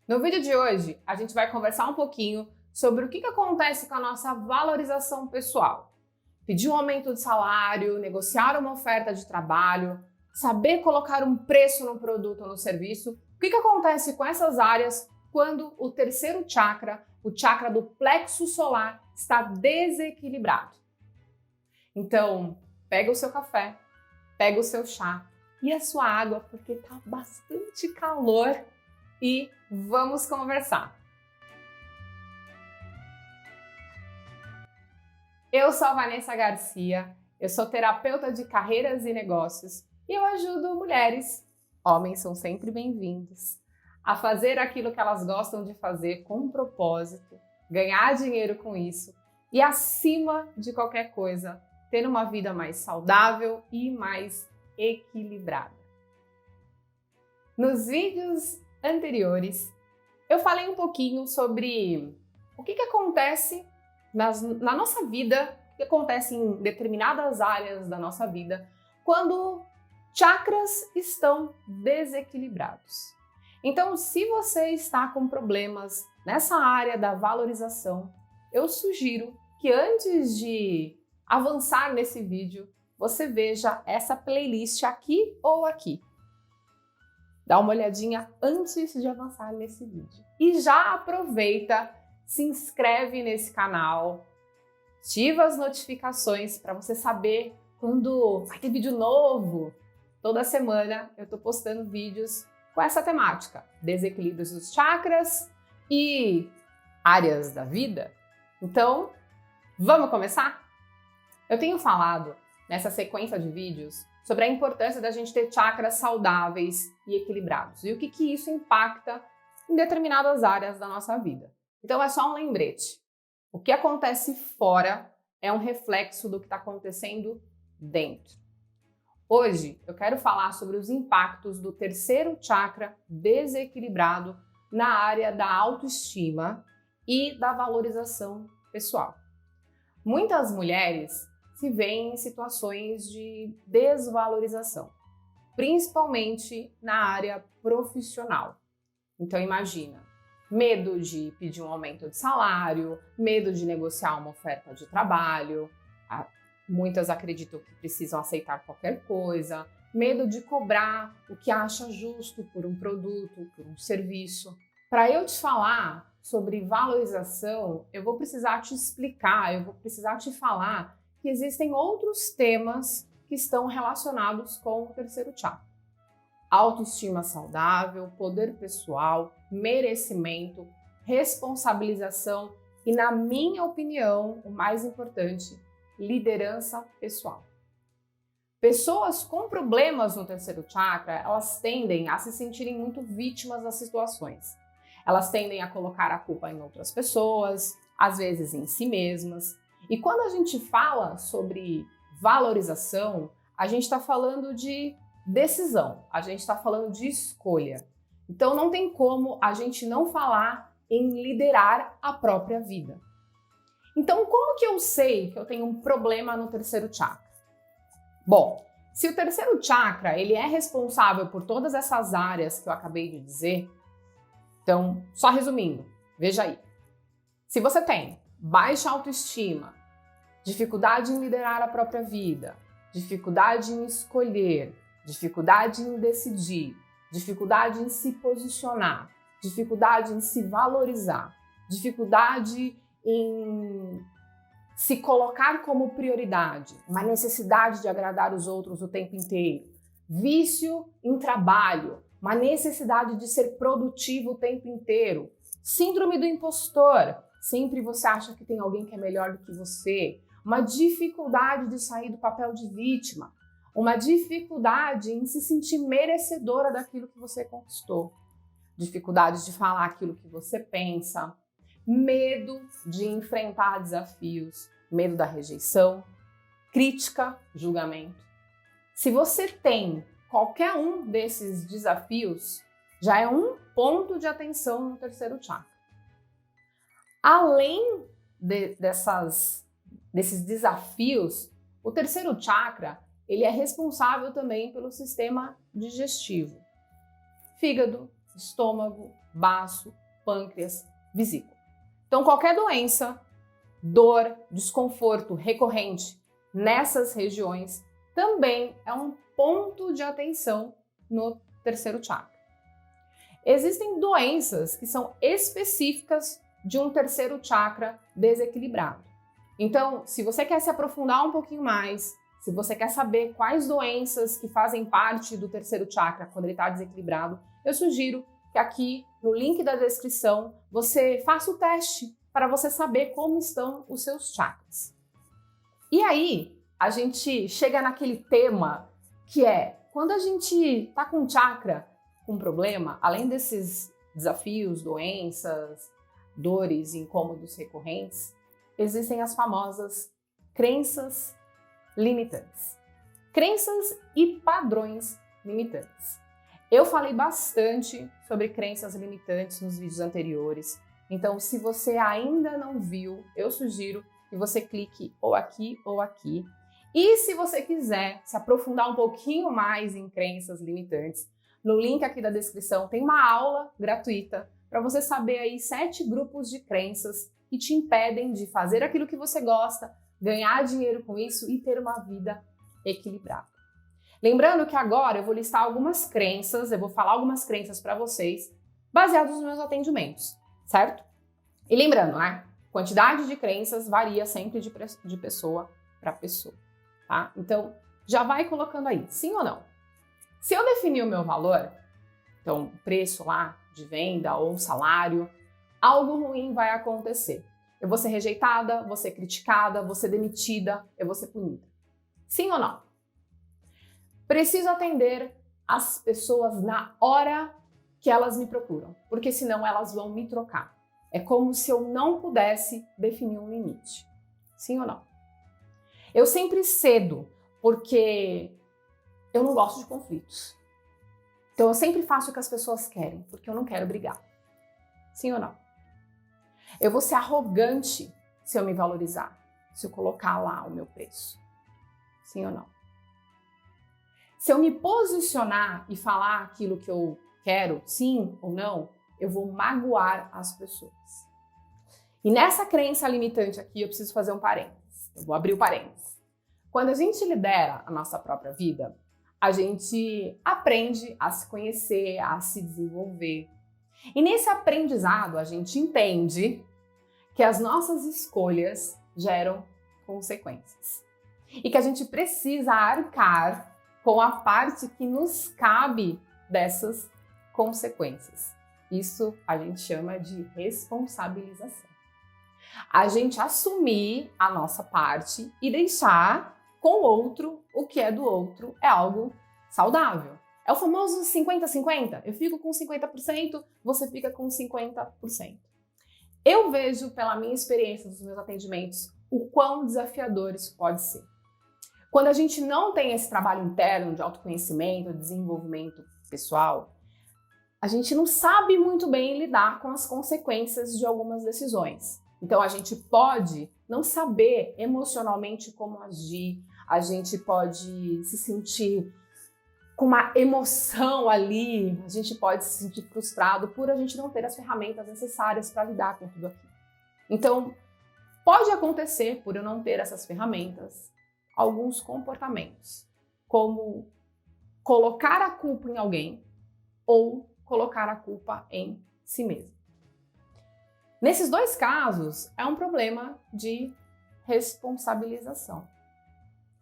No vídeo de hoje, a gente vai conversar um pouquinho sobre o que acontece com a nossa valorização pessoal. Pedir um aumento de salário, negociar uma oferta de trabalho, saber colocar um preço no produto ou no serviço. O que acontece com essas áreas quando o terceiro chakra, o chakra do plexo solar, está desequilibrado? Então, pega o seu café, pega o seu chá e a sua água, porque tá bastante calor, e vamos conversar. Eu sou a Vanessa Garcia, eu sou terapeuta de carreiras e negócios e eu ajudo mulheres, homens são sempre bem-vindos, a fazer aquilo que elas gostam de fazer com um propósito, ganhar dinheiro com isso e, acima de qualquer coisa, ter uma vida mais saudável e mais equilibrada. Nos vídeos anteriores, eu falei um pouquinho sobre o que acontece na nossa vida, o que acontece em determinadas áreas da nossa vida, quando chakras estão desequilibrados. Então, se você está com problemas nessa área da valorização, eu sugiro que antes de avançar nesse vídeo, você veja essa playlist aqui ou aqui. Dá uma olhadinha antes de avançar nesse vídeo. E já aproveita, se inscreve nesse canal, ativa as notificações para você saber quando vai ter vídeo novo. Toda semana eu estou postando vídeos com essa temática, desequilíbrios dos chakras e áreas da vida. Então, vamos começar? Eu tenho falado nessa sequência de vídeos sobre a importância da gente ter chakras saudáveis e equilibrados e o que isso impacta em determinadas áreas da nossa vida. Então é só um lembrete. O que acontece fora é um reflexo do que está acontecendo dentro. Hoje eu quero falar sobre os impactos do terceiro chakra desequilibrado na área da autoestima e da valorização pessoal. Muitas mulheres se veem em situações de desvalorização, principalmente na área profissional. Então imagina, medo de pedir um aumento de salário, medo de negociar uma oferta de trabalho, muitas acreditam que precisam aceitar qualquer coisa, medo de cobrar o que acha justo por um produto, por um serviço. Para eu te falar sobre valorização, eu vou precisar te explicar, eu vou precisar te falar que existem outros temas que estão relacionados com o terceiro chakra. Autoestima saudável, poder pessoal, merecimento, responsabilização e, na minha opinião, o mais importante, liderança pessoal. Pessoas com problemas no terceiro chakra, elas tendem a se sentirem muito vítimas das situações. Elas tendem a colocar a culpa em outras pessoas, às vezes em si mesmas. E quando a gente fala sobre valorização, a gente está falando de decisão, a gente está falando de escolha. Então não tem como a gente não falar em liderar a própria vida. Então como que eu sei que eu tenho um problema no terceiro chakra? Bom, se o terceiro chakra ele é responsável por todas essas áreas que eu acabei de dizer, então só resumindo, veja aí. Se você tem baixa autoestima, dificuldade em liderar a própria vida, dificuldade em escolher, dificuldade em decidir, dificuldade em se posicionar, dificuldade em se valorizar, dificuldade em se colocar como prioridade, uma necessidade de agradar os outros o tempo inteiro, vício em trabalho, uma necessidade de ser produtivo o tempo inteiro, síndrome do impostor, sempre você acha que tem alguém que é melhor do que você, uma dificuldade de sair do papel de vítima, uma dificuldade em se sentir merecedora daquilo que você conquistou, dificuldade de falar aquilo que você pensa, medo de enfrentar desafios, medo da rejeição, crítica, julgamento. Se você tem qualquer um desses desafios, já é um ponto de atenção no terceiro chakra. Além desses desafios, o terceiro chakra ele é responsável também pelo sistema digestivo. Fígado, estômago, baço, pâncreas, vesícula. Então, qualquer doença, dor, desconforto recorrente nessas regiões também é um ponto de atenção no terceiro chakra. Existem doenças que são específicas de um terceiro chakra desequilibrado. Então, se você quer se aprofundar um pouquinho mais, se você quer saber quais doenças que fazem parte do terceiro chakra quando ele está desequilibrado, eu sugiro que aqui no link da descrição você faça o teste para você saber como estão os seus chakras. E aí, a gente chega naquele tema que é, quando a gente está com um chakra com problema, além desses desafios, doenças, dores, incômodos recorrentes, existem as famosas crenças limitantes. Crenças e padrões limitantes. Eu falei bastante sobre crenças limitantes nos vídeos anteriores, então se você ainda não viu, eu sugiro que você clique ou aqui ou aqui. E se você quiser se aprofundar um pouquinho mais em crenças limitantes, no link aqui da descrição tem uma aula gratuita para você saber aí 7 grupos de crenças que te impedem de fazer aquilo que você gosta, ganhar dinheiro com isso e ter uma vida equilibrada. Lembrando que agora eu vou listar algumas crenças, eu vou falar algumas crenças para vocês, baseadas nos meus atendimentos, certo? E lembrando, né? Quantidade de crenças varia sempre de pessoa para pessoa, tá? Então, já vai colocando aí, sim ou não? Se eu definir o meu valor, então preço lá de venda ou salário, algo ruim vai acontecer. Eu vou ser rejeitada, vou ser criticada, vou ser demitida, eu vou ser punida. Sim ou não? Preciso atender as pessoas na hora que elas me procuram, porque senão elas vão me trocar. É como se eu não pudesse definir um limite. Sim ou não? Eu sempre cedo, porque eu não gosto de conflitos. Então eu sempre faço o que as pessoas querem, porque eu não quero brigar. Sim ou não? Eu vou ser arrogante se eu me valorizar, se eu colocar lá o meu preço. Sim ou não? Se eu me posicionar e falar aquilo que eu quero, sim ou não, eu vou magoar as pessoas. E nessa crença limitante aqui, eu preciso fazer um parênteses. Eu vou abrir o parênteses. Quando a gente lidera a nossa própria vida, a gente aprende a se conhecer, a se desenvolver. E nesse aprendizado, a gente entende que as nossas escolhas geram consequências. E que a gente precisa arcar com a parte que nos cabe dessas consequências. Isso a gente chama de responsabilização. A gente assumir a nossa parte e deixar com o outro o que é do outro é algo saudável. É o famoso 50-50. Eu fico com 50%, você fica com 50%. Eu vejo, pela minha experiência dos meus atendimentos, o quão desafiador isso pode ser. Quando a gente não tem esse trabalho interno de autoconhecimento, desenvolvimento pessoal, a gente não sabe muito bem lidar com as consequências de algumas decisões. Então a gente pode não saber emocionalmente como agir, a gente pode se sentir com uma emoção ali, a gente pode se sentir frustrado por a gente não ter as ferramentas necessárias para lidar com tudo aquilo. Então, pode acontecer, por eu não ter essas ferramentas, alguns comportamentos, como colocar a culpa em alguém ou colocar a culpa em si mesmo. Nesses dois casos, é um problema de responsabilização.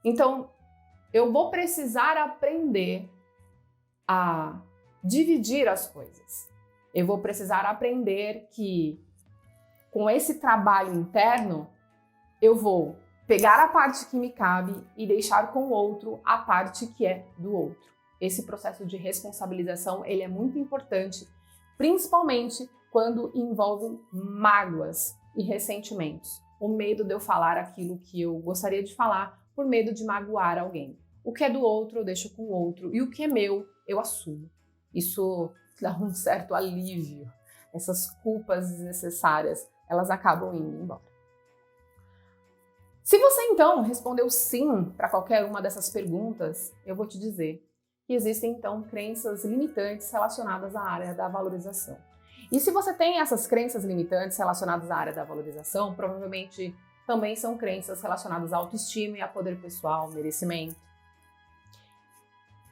Então, eu vou precisar aprender a dividir as coisas. Eu vou precisar aprender que, com esse trabalho interno, eu vou pegar a parte que me cabe e deixar com o outro a parte que é do outro. Esse processo de responsabilização, ele é muito importante, principalmente quando envolve mágoas e ressentimentos. O medo de eu falar aquilo que eu gostaria de falar por medo de magoar alguém. O que é do outro, eu deixo com o outro. E o que é meu, eu assumo. Isso dá um certo alívio. Essas culpas desnecessárias, elas acabam indo embora. Se você, então, respondeu sim para qualquer uma dessas perguntas, eu vou te dizer que existem então crenças limitantes relacionadas à área da valorização. E se você tem essas crenças limitantes relacionadas à área da valorização, provavelmente também são crenças relacionadas à autoestima e a poder pessoal, merecimento.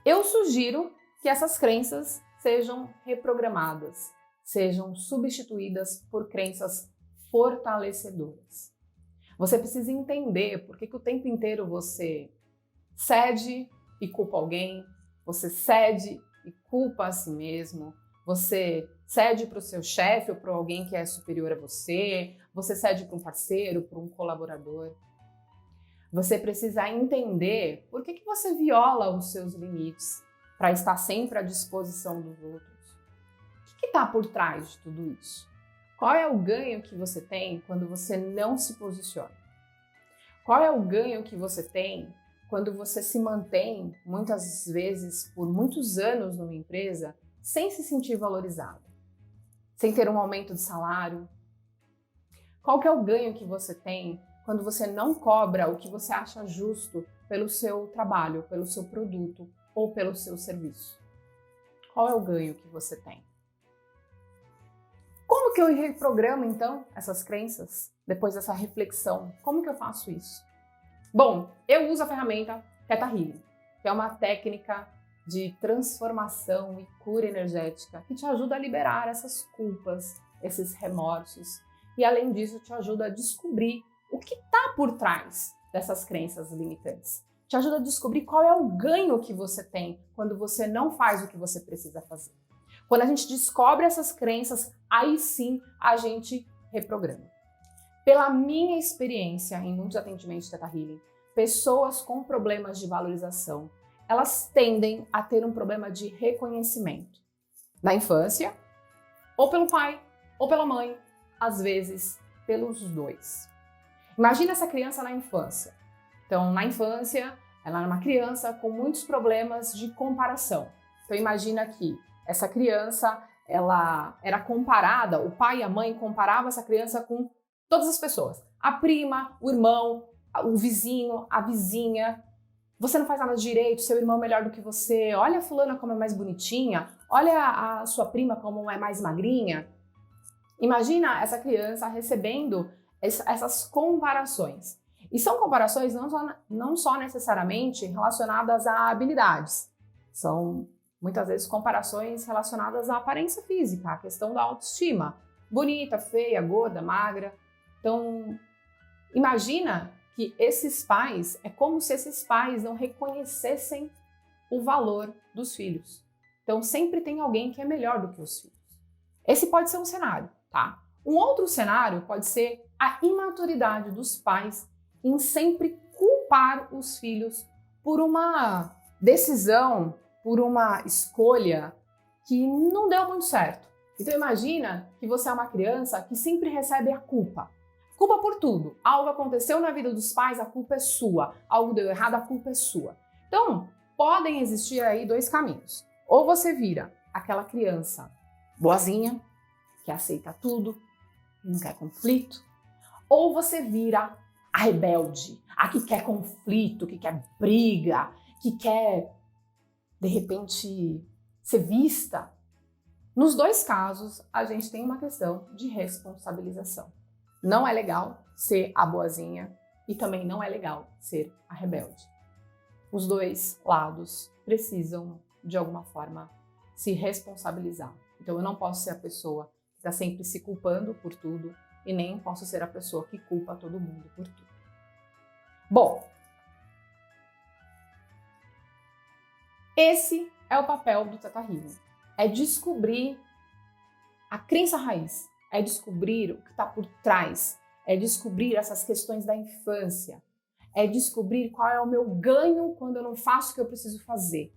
Eu sugiro que essas crenças sejam reprogramadas, sejam substituídas por crenças fortalecedoras. Você precisa entender por que o tempo inteiro você cede e culpa alguém, você cede e culpa a si mesmo, você cede para o seu chefe ou para alguém que é superior a você, você cede para um parceiro, para um colaborador. Você precisa entender por que você viola os seus limites para estar sempre à disposição dos outros. O que está por trás de tudo isso? Qual é o ganho que você tem quando você não se posiciona? Qual é o ganho que você tem quando você se mantém, muitas vezes por muitos anos numa empresa, sem se sentir valorizado, sem ter um aumento de salário? Qual que é o ganho que você tem quando você não cobra o que você acha justo pelo seu trabalho, pelo seu produto ou pelo seu serviço? Qual é o ganho que você tem? Como que eu reprogramo, então, essas crenças depois dessa reflexão? Como que eu faço isso? Bom, eu uso a ferramenta Theta Healing, que é uma técnica de transformação e cura energética que te ajuda a liberar essas culpas, esses remorsos e, além disso, te ajuda a descobrir o que está por trás dessas crenças limitantes. Te ajuda a descobrir qual é o ganho que você tem quando você não faz o que você precisa fazer. Quando a gente descobre essas crenças, aí sim a gente reprograma. Pela minha experiência em muitos atendimentos de Theta Healing, pessoas com problemas de valorização, elas tendem a ter um problema de reconhecimento na infância, ou pelo pai, ou pela mãe, às vezes pelos dois. Imagina essa criança na infância. Então, na infância, ela era uma criança com muitos problemas de comparação. Então, imagina que essa criança, ela era comparada, o pai e a mãe comparavam essa criança com todas as pessoas. A prima, o irmão, o vizinho, a vizinha. Você não faz nada direito, seu irmão é melhor do que você. Olha a fulana como é mais bonitinha. Olha a sua prima como é mais magrinha. Imagina essa criança recebendo essas comparações. E são comparações não só necessariamente relacionadas a habilidades. São muitas vezes comparações relacionadas à aparência física, à questão da autoestima. Bonita, feia, gorda, magra. Então, imagina que esses pais, é como se esses pais não reconhecessem o valor dos filhos. Então, sempre tem alguém que é melhor do que os filhos. Esse pode ser um cenário, tá? Um outro cenário pode ser a imaturidade dos pais em sempre culpar os filhos por uma decisão, por uma escolha que não deu muito certo. Então imagina que você é uma criança que sempre recebe a culpa. Culpa por tudo. Algo aconteceu na vida dos pais, a culpa é sua. Algo deu errado, a culpa é sua. Então, podem existir aí dois caminhos. Ou você vira aquela criança boazinha, que aceita tudo, não quer conflito. Ou você vira a rebelde, a que quer conflito, que quer briga, que quer, de repente, ser vista. Nos dois casos, a gente tem uma questão de responsabilização. Não é legal ser a boazinha e também não é legal ser a rebelde. Os dois lados precisam, de alguma forma, se responsabilizar. Então, eu não posso ser a pessoa que está sempre se culpando por tudo e nem posso ser a pessoa que culpa todo mundo por tudo. Bom, esse é o papel do Theta Healing. É descobrir a crença raiz, é descobrir o que está por trás, é descobrir essas questões da infância, é descobrir qual é o meu ganho quando eu não faço o que eu preciso fazer.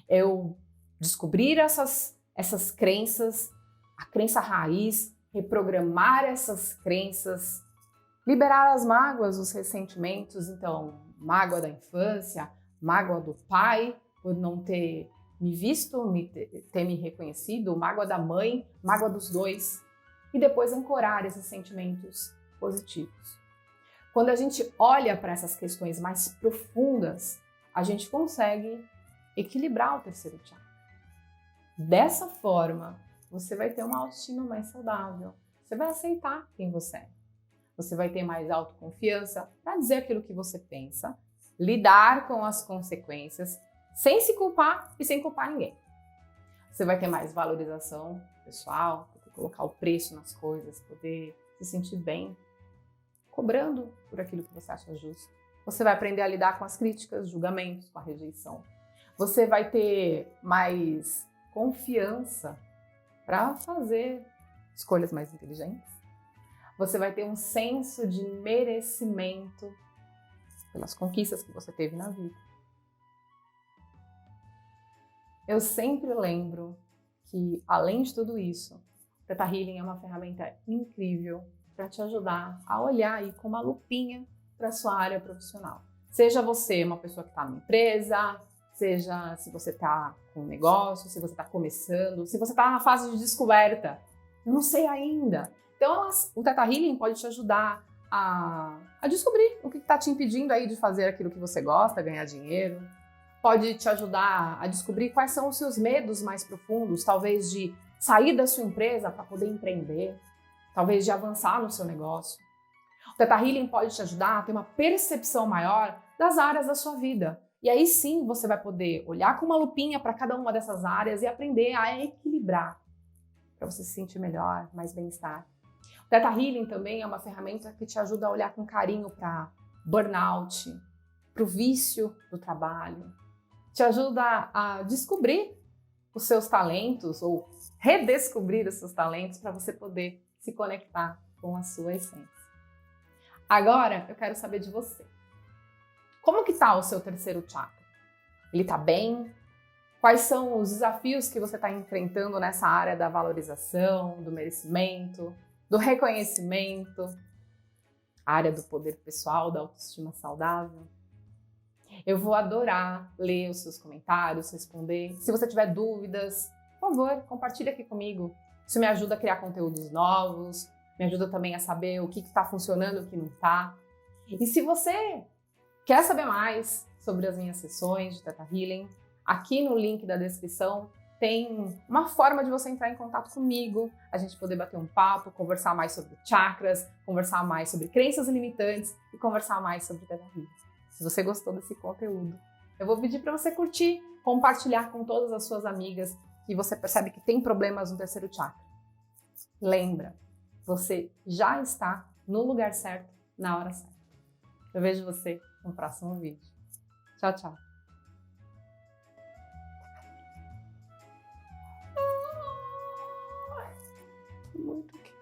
Eu descobrir essas crenças, a crença raiz, reprogramar essas crenças, liberar as mágoas, os ressentimentos. Então, mágoa da infância, mágoa do pai por não ter me visto, ter me reconhecido, mágoa da mãe, mágoa dos dois. E depois ancorar esses sentimentos positivos. Quando a gente olha para essas questões mais profundas, a gente consegue equilibrar o terceiro chakra. Dessa forma, você vai ter uma autoestima mais saudável. Você vai aceitar quem você é. Você vai ter mais autoconfiança para dizer aquilo que você pensa, lidar com as consequências, sem se culpar e sem culpar ninguém. Você vai ter mais valorização pessoal, poder colocar o preço nas coisas, poder se sentir bem, cobrando por aquilo que você acha justo. Você vai aprender a lidar com as críticas, julgamentos, com a rejeição. Você vai ter mais confiança para fazer escolhas mais inteligentes. Você vai ter um senso de merecimento pelas conquistas que você teve na vida. Eu sempre lembro que, além de tudo isso, o Theta Healing é uma ferramenta incrível para te ajudar a olhar aí com uma lupinha para a sua área profissional. Seja você uma pessoa que está numa empresa, seja se você está com um negócio, se você está começando, se você está na fase de descoberta. Eu não sei ainda. Então, o Theta Healing pode te ajudar a descobrir o que está te impedindo aí de fazer aquilo que você gosta, ganhar dinheiro. Pode te ajudar a descobrir quais são os seus medos mais profundos, talvez de sair da sua empresa para poder empreender, talvez de avançar no seu negócio. O Theta Healing pode te ajudar a ter uma percepção maior das áreas da sua vida. E aí sim você vai poder olhar com uma lupinha para cada uma dessas áreas e aprender a equilibrar, para você se sentir melhor, mais bem-estar. O Theta Healing também é uma ferramenta que te ajuda a olhar com carinho para burnout, para o vício do trabalho. Te ajuda a descobrir os seus talentos ou redescobrir os seus talentos para você poder se conectar com a sua essência. Agora eu quero saber de você. Como que está o seu terceiro chakra? Ele está bem? Quais são os desafios que você está enfrentando nessa área da valorização, do merecimento, do reconhecimento, a área do poder pessoal, da autoestima saudável? Eu vou adorar ler os seus comentários, responder. Se você tiver dúvidas, por favor, compartilhe aqui comigo. Isso me ajuda a criar conteúdos novos, me ajuda também a saber o que está funcionando e o que não está. E se você quer saber mais sobre as minhas sessões de Theta Healing, aqui no link da descrição tem uma forma de você entrar em contato comigo, a gente poder bater um papo, conversar mais sobre chakras, conversar mais sobre crenças limitantes e conversar mais sobre Theta Healing. Se você gostou desse conteúdo, eu vou pedir para você curtir, compartilhar com todas as suas amigas que você percebe que tem problemas no terceiro chakra. Lembra, você já está no lugar certo, na hora certa. Eu vejo você no próximo vídeo. Tchau, tchau. Muito quente.